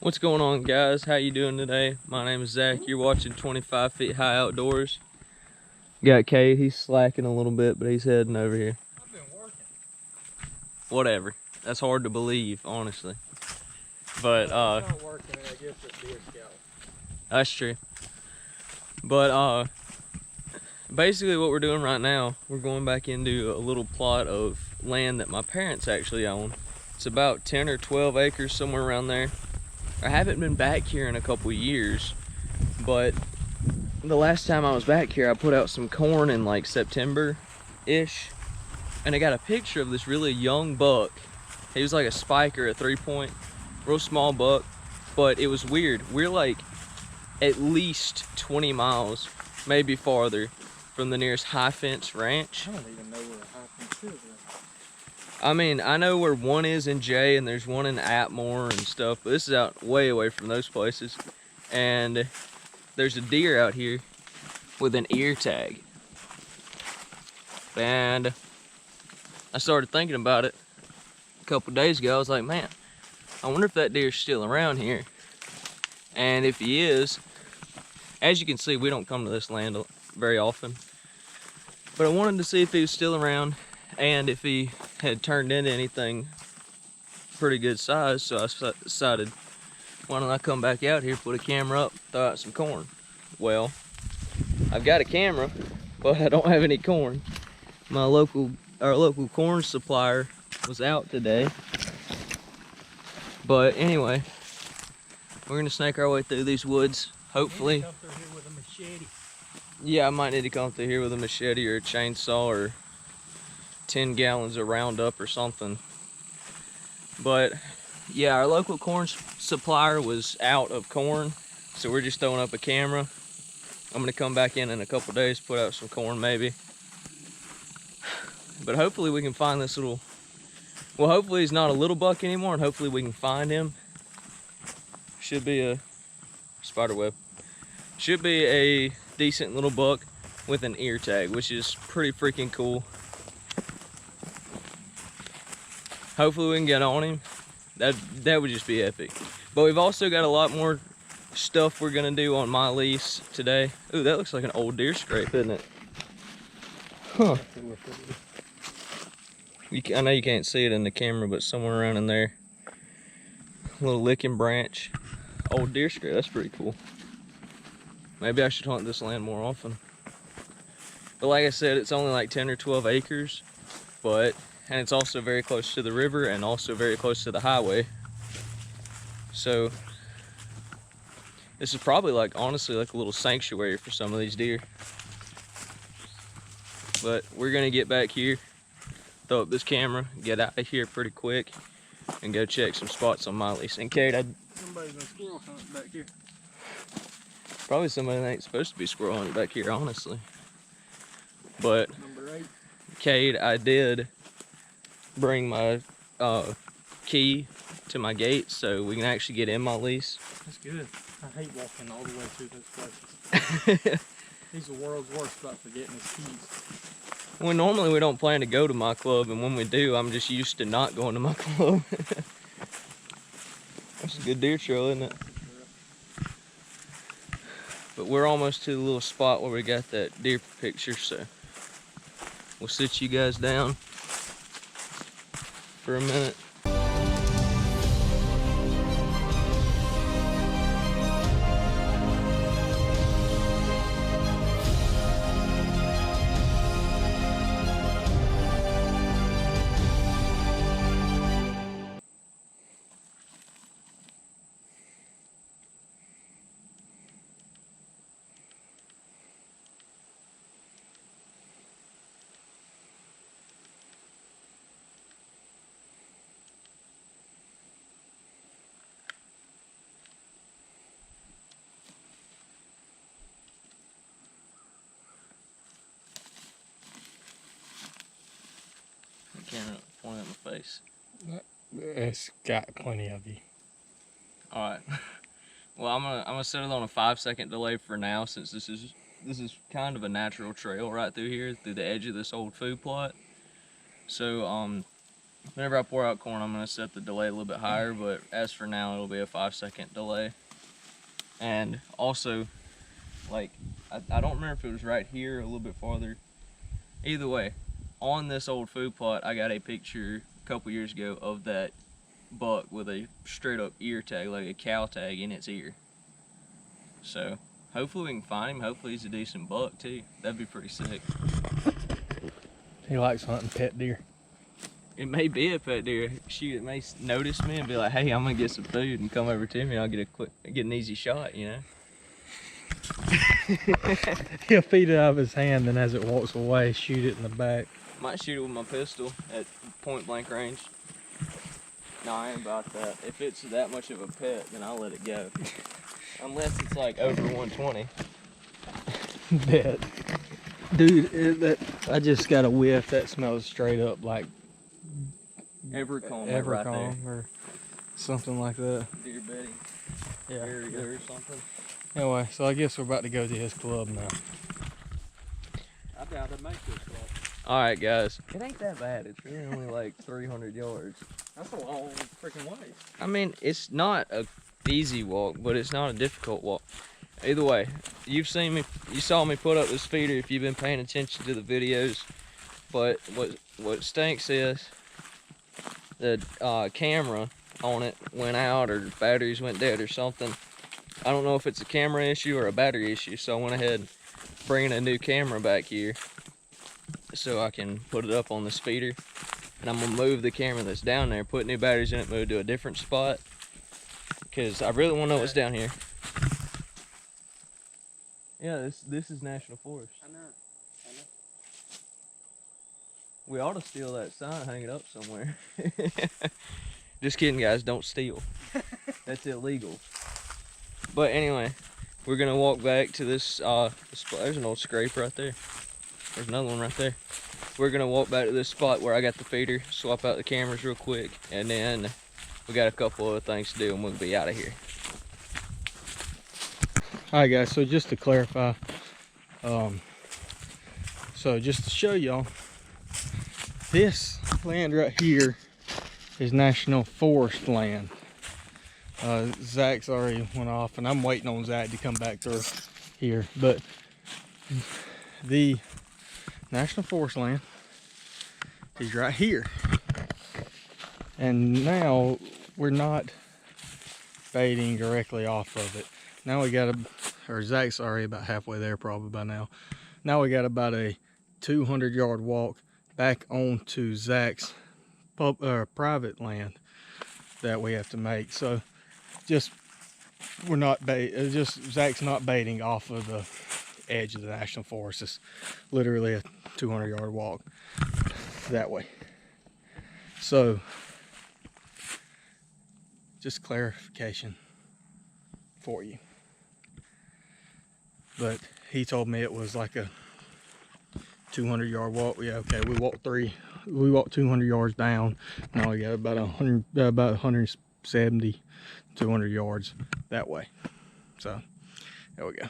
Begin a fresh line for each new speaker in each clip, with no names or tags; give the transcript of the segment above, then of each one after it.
What's going on, guys? How you doing today? My name is Zach. You're watching 25 Feet High Outdoors. Got Cade. He's slacking a little bit, but he's heading over here.
I've been working.
Whatever. That's hard to believe, honestly. But
It's not working, I guess it's deer scout.
That's true. But basically what we're doing right now, we're going back into a little plot of land that my parents actually own. It's about 10 or 12 acres, somewhere around there. I haven't been back here in a couple years, but the last time I was back here, I put out some corn in like September-ish, and I got a picture of this really young buck. He was like a spiker, a 3-point, real small buck, but it was weird. We're like at least 20 miles, maybe farther, from the nearest high fence ranch.
I don't even know where the high fence is.
I mean, I know where one is in Jay, and there's one in ATMORE and stuff, but this is out way away from those places. And there's a deer out here with an ear tag. And I started thinking about it a couple days ago. I was like, man, I wonder if that deer's still around here. And if he is, as you can see, we don't come to this land very often. But I wanted to see if he was still around and if he had turned into anything pretty good size. So I decided, why don't I come back out here, put a camera up, throw out some corn. Well, I've got a camera, but I don't have any corn. Our local corn supplier was out today. But anyway, we're gonna snake our way through these woods, hopefully.
Come through here with a machete.
Yeah, I might need to come through here with a machete or a chainsaw or 10 gallons of Roundup or something. But yeah, our local corn supplier was out of corn, so we're just throwing up a camera. I'm gonna come back in a couple days, put out some corn maybe. But hopefully we can find this little, well, hopefully he's not a little buck anymore, and hopefully we can find him. Should be a spider web. Should be a decent little buck with an ear tag, which is pretty freaking cool. Hopefully we can get on him. That would just be epic. But we've also got a lot more stuff we're gonna do on my lease today. Ooh, that looks like an old deer scrape, isn't it? Huh. I know you can't see it in the camera, but somewhere around in there, a little licking branch. Old deer scrape, that's pretty cool. Maybe I should hunt this land more often. But like I said, it's only like 10 or 12 acres, and it's also very close to the river and also very close to the highway. So this is probably like, honestly, like a little sanctuary for some of these deer. But we're gonna get back here, throw up this camera, get out of here pretty quick, and go check some spots on my lease. And Cade,
Somebody's been squirrel hunting back here.
probably somebody that ain't supposed to be squirrel hunting back here, honestly. But
Number 8.
Cade, I did bring my key to my gate so we can actually get in my lease.
That's good. I hate walking all the way through those places. He's the world's worst about forgetting his keys.
Well, normally we don't plan to go to my club, and when we do, I'm just used to not going to my club. That's a good deer trail, isn't it?
Yeah.
But we're almost to the little spot where we got that deer picture, so we'll sit you guys down for a minute. Camera pointing at my face.
It's got plenty of you.
All right. Well, I'm gonna set it on a 5-second delay for now, since this is kind of a natural trail right through here, through the edge of this old food plot. So Whenever I pour out corn, I'm gonna set the delay a little bit higher, but as for now, it'll be a 5-second delay. And also, like, I don't remember if it was right here or a little bit farther. Either way, on this old food plot, I got a picture a couple years ago of that buck with a straight up ear tag, like a cow tag in its ear. So hopefully we can find him. Hopefully he's a decent buck too. That'd be pretty sick.
He likes hunting pet deer.
It may be a pet deer. Shoot, it may notice me and be like, "Hey, I'm gonna get some food," and come over to me. And I'll get an easy shot, you know.
He'll feed it out of his hand, and as it walks away, shoot it in the back.
Might shoot it with my pistol at point blank range. No, I ain't about that. If it's that much of a pet, then I'll let it go. Unless it's like over 120.
Bet. Dude, I just got a whiff that smells straight up like
Evercomb,
Evercomb
right there.
or something like that.
Deer bedding
Yeah.
or something.
Anyway, so I guess we're about to go to his club now.
I doubt I'd make this club.
All right, guys. It ain't that bad. It's really only like 300 yards.
That's a long freaking way.
I mean, it's not a easy walk, but it's not a difficult walk. Either way, you saw me put up this feeder if you've been paying attention to the videos. But what stinks is the camera on it went out, or batteries went dead or something. I don't know if it's a camera issue or a battery issue, so I went ahead and bringing a new camera back here so I can put it up on this feeder. And I'm gonna move the camera that's down there, put new batteries in it, move to a different spot, because I really want to know what's down here. Yeah, this is National Forest.
I know.
We ought to steal that sign, hang it up somewhere. Just kidding, guys, don't steal. That's illegal. But anyway, we're gonna walk back to this, there's an old scrape right there. There's another one right there. We're gonna walk back to this spot where I got the feeder, swap out the cameras real quick, and then we got a couple other things to do and we'll be out of here.
Alright guys, so just to clarify, so just to show y'all, this land right here is National Forest land. Zach's already went off and I'm waiting on Zach to come back through here, but the National Forest land is right here. And now we're not baiting directly off of it. Now we got Zach's already about halfway there probably by now. Now we got about a 200-yard walk back onto Zach's private land that we have to make. So just Zach's not baiting off of the edge of the National Forest. It's literally a 200-yard walk that way. So just clarification for you. But he told me it was like a 200-yard walk. Yeah, okay, we walked 200 yards down. Now we got about 170, 200 yards that way. So there we go.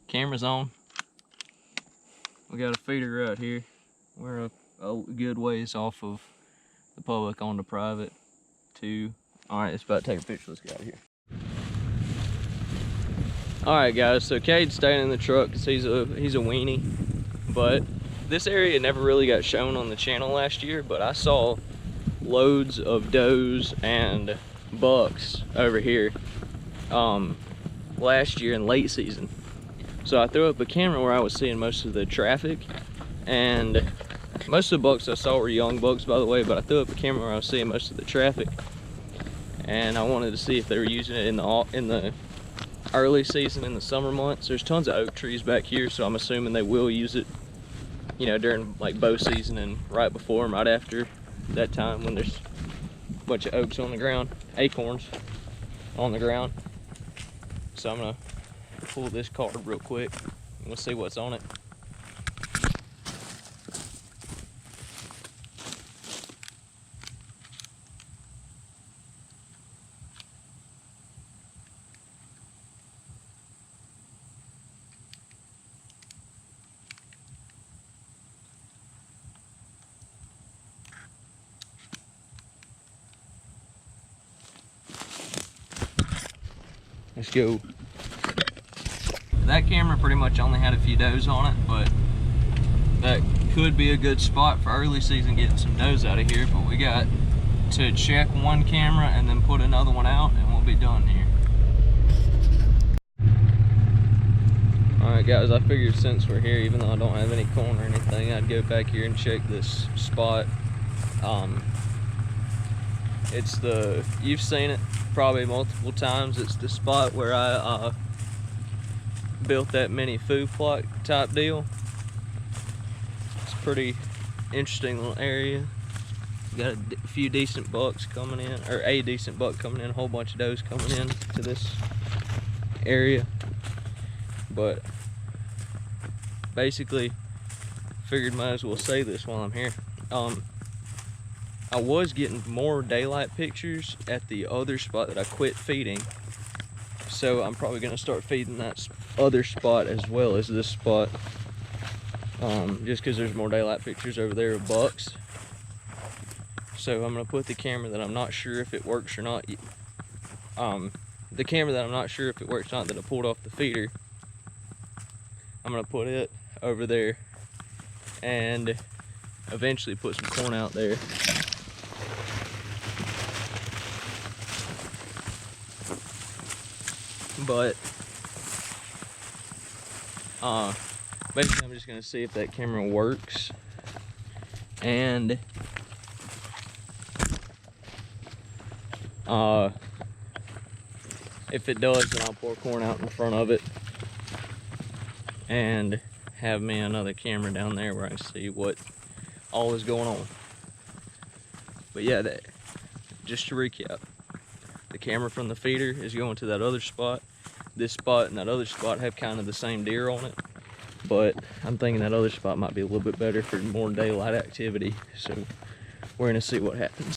Camera's on. We got a feeder right here. We're a good ways off of the public on the private too. All right, it's about to take a picture. Let's get out of here. All right, guys. So Cade's staying in the truck because he's a weenie, but this area never really got shown on the channel last year. But I saw loads of does and bucks over here last year in late season. So I threw up a camera where I was seeing most of the traffic, and most of the bucks I saw were young bucks, by the way, but I threw up a camera where I was seeing most of the traffic, and I wanted to see if they were using it in the early season, in the summer months. There's tons of oak trees back here, so I'm assuming they will use it, you know, during like bow season and right before and right after that time when there's a bunch of oaks on the ground, acorns on the ground. So I'm gonna pull this card real quick and we'll see what's on it. Let's go. That camera pretty much only had a few does on it, but that could be a good spot for early season getting some does out of here. But we got to check one camera and then put another one out, and we'll be done here. Alright guys, I figured since we're here, even though I don't have any corn or anything, I'd go back here and check this spot. It's the, you've seen it probably multiple times, it's the spot where I built that mini food plot type deal. It's a pretty interesting little area. Got a few decent bucks coming in, or a decent buck coming in, a whole bunch of does coming in to this area. But basically, figured might as well say this while I'm here. I was getting more daylight pictures at the other spot that I quit feeding, so I'm probably going to start feeding that other spot as well as this spot, just because there's more daylight pictures over there of bucks. So I'm going to put the camera that I'm not sure if it works or not, the camera that I'm not sure if it works or not that I pulled off the feeder, I'm going to put it over there and eventually put some corn out there. But basically I'm just going to see if that camera works, and if it does, then I'll pour corn out in front of it and have me another camera down there where I can see what all is going on. But yeah, just to recap, the camera from the feeder is going to that other spot. This spot and that other spot have kind of the same deer on it, but I'm thinking that other spot might be a little bit better for more daylight activity, so we're gonna see what happens.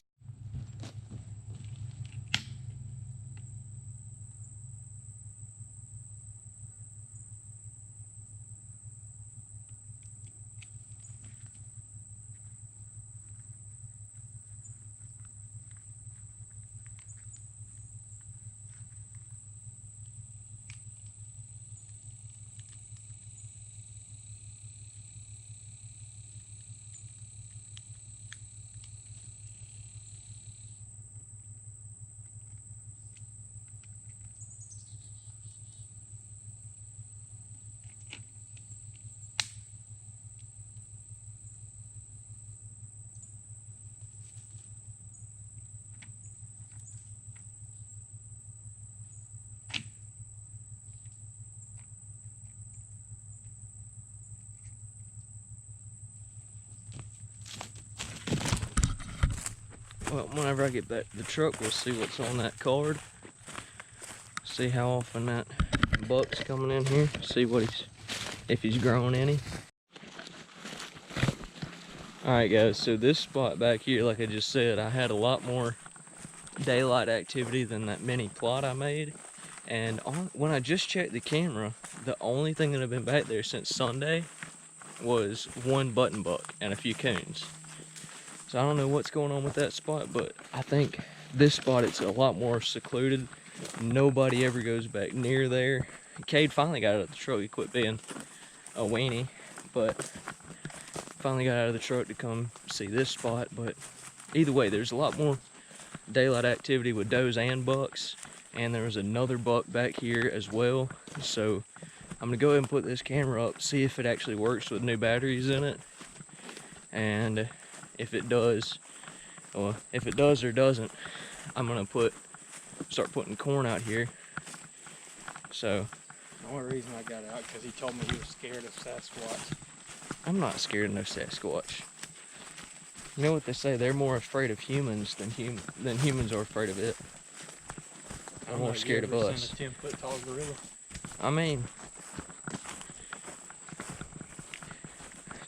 Well, whenever I get back to the truck, we'll see what's on that card. See how often that buck's coming in here. See what if he's growing any. Alright guys, so this spot back here, like I just said, I had a lot more daylight activity than that mini plot I made. And when I just checked the camera, the only thing that had been back there since Sunday was one button buck and a few coons. So I don't know what's going on with that spot, but I think this spot, it's a lot more secluded. Nobody ever goes back near there. CADE finally got out of the truck. He quit being a weenie, but finally got out of the truck to come see this spot. But either way, there's a lot more daylight activity with does and bucks, and there was another buck back here as well. So I'm gonna go ahead and put this camera up, see if it actually works with new batteries in it, and if it does, or if it does or doesn't, I'm gonna start putting corn out here. So
The only reason I got out because he told me he was scared of Sasquatch.
I'm not scared of no Sasquatch. You know what they say? They're more afraid of humans than humans are afraid of it. I'm more scared of us.
Seen a 10-foot tall gorilla?
I mean,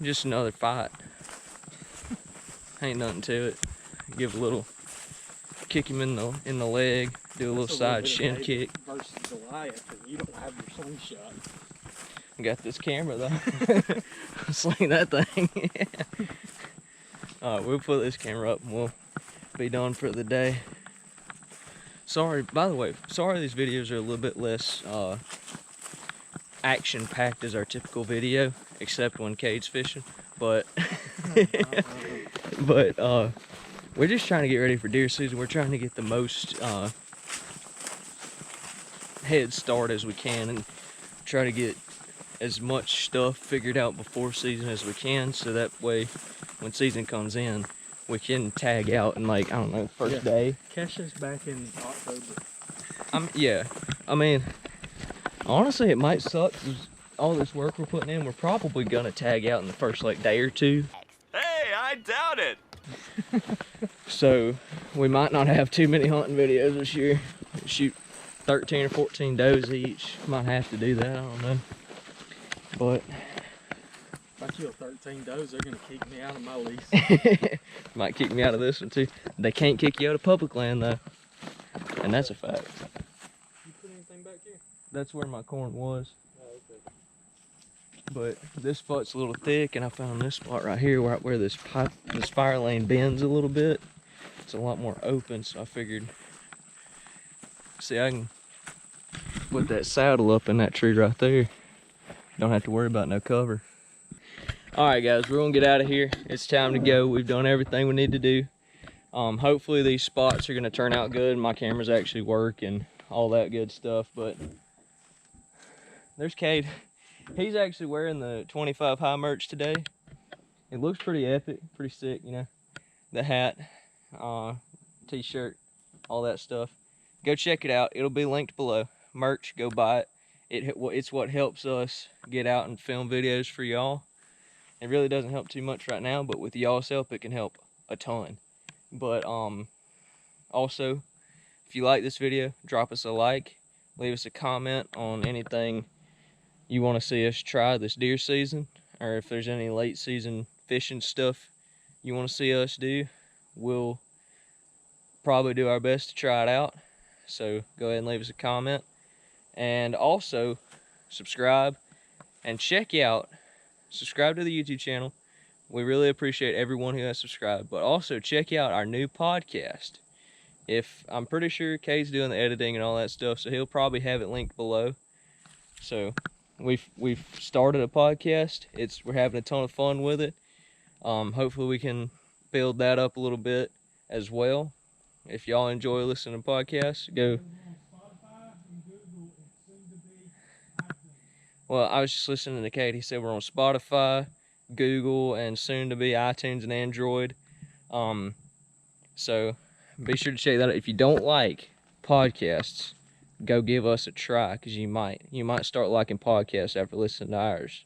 just another fight. Ain't nothing to it. Give a little, kick him in the leg, do a little side shin kick.
Versus Goliath, and you don't have your slingshot.
I got this camera though. Sling that thing. Alright, we'll put this camera up and we'll be done for the day. Sorry, by the way, sorry these videos are a little bit less action-packed as our typical video, except when CADE's fishing. But, we're just trying to get ready for deer season. We're trying to get the most head start as we can and try to get as much stuff figured out before season as we can, so that way when season comes in we can tag out in, like, I don't know, first day.
Catch us back in October.
Yeah, I mean, honestly it might suck 'cause all this work we're putting in, we're probably gonna tag out in the first like day or two.
Hey, I doubt it.
So we might not have too many hunting videos this year. Shoot 13 or 14 does each. Might have to do that, I don't know. But
if I kill 13 does, they're gonna kick me out of my lease.
might kick me out of this one too. They can't kick you out of public land though. And that's a fact.
You put anything back here?
That's where my corn was.
Oh, okay.
But this spot's a little thick, and I found this spot right here where this fire lane bends a little bit. It's a lot more open, so I figured, see, I can put that saddle up in that tree right there. Don't have to worry about no cover. All right, guys, we're gonna get out of here. It's time to go. We've done everything we need to do. Hopefully these spots are gonna turn out good. My cameras actually work and all that good stuff, but there's CADE. He's actually wearing the 25 high merch today. It looks pretty epic, pretty sick, you know. The hat, t-shirt, all that stuff. Go check it out. It'll be linked below. Merch, go buy it. It's what helps us get out and film videos for y'all. It really doesn't help too much right now, but with y'all's help, it can help a ton. But also, if you like this video, drop us a like, leave us a comment on anything you want to see us try this deer season, or if there's any late season fishing stuff you want to see us do. We'll probably do our best to try it out, so go ahead and leave us a comment. And also subscribe and subscribe to the YouTube channel. We really appreciate everyone who has subscribed, but also check out our new podcast. I'm pretty sure Kate's doing the editing and all that stuff, so he'll probably have it linked below. So we've started a podcast. We're having a ton of fun with it. Hopefully we can build that up a little bit as well. If y'all enjoy listening to podcasts, go. Well, I was just listening to Kate. He said we're on Spotify, Google, and soon to be iTunes and Android. So be sure to check that out. If you don't like podcasts, go give us a try, because you might start liking podcasts after listening to ours.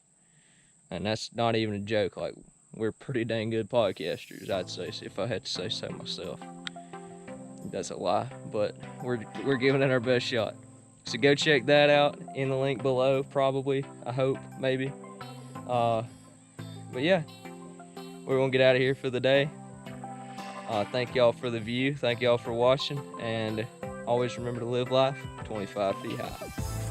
And that's not even a joke. Like, we're pretty dang good podcasters, I'd say, if I had to say so myself. That's a lie, but we're giving it our best shot. So go check that out in the link below, probably, I hope, maybe. But yeah, we're gonna get out of here for the day. Thank y'all for the view, thank y'all for watching, and always remember to live life 25 feet high.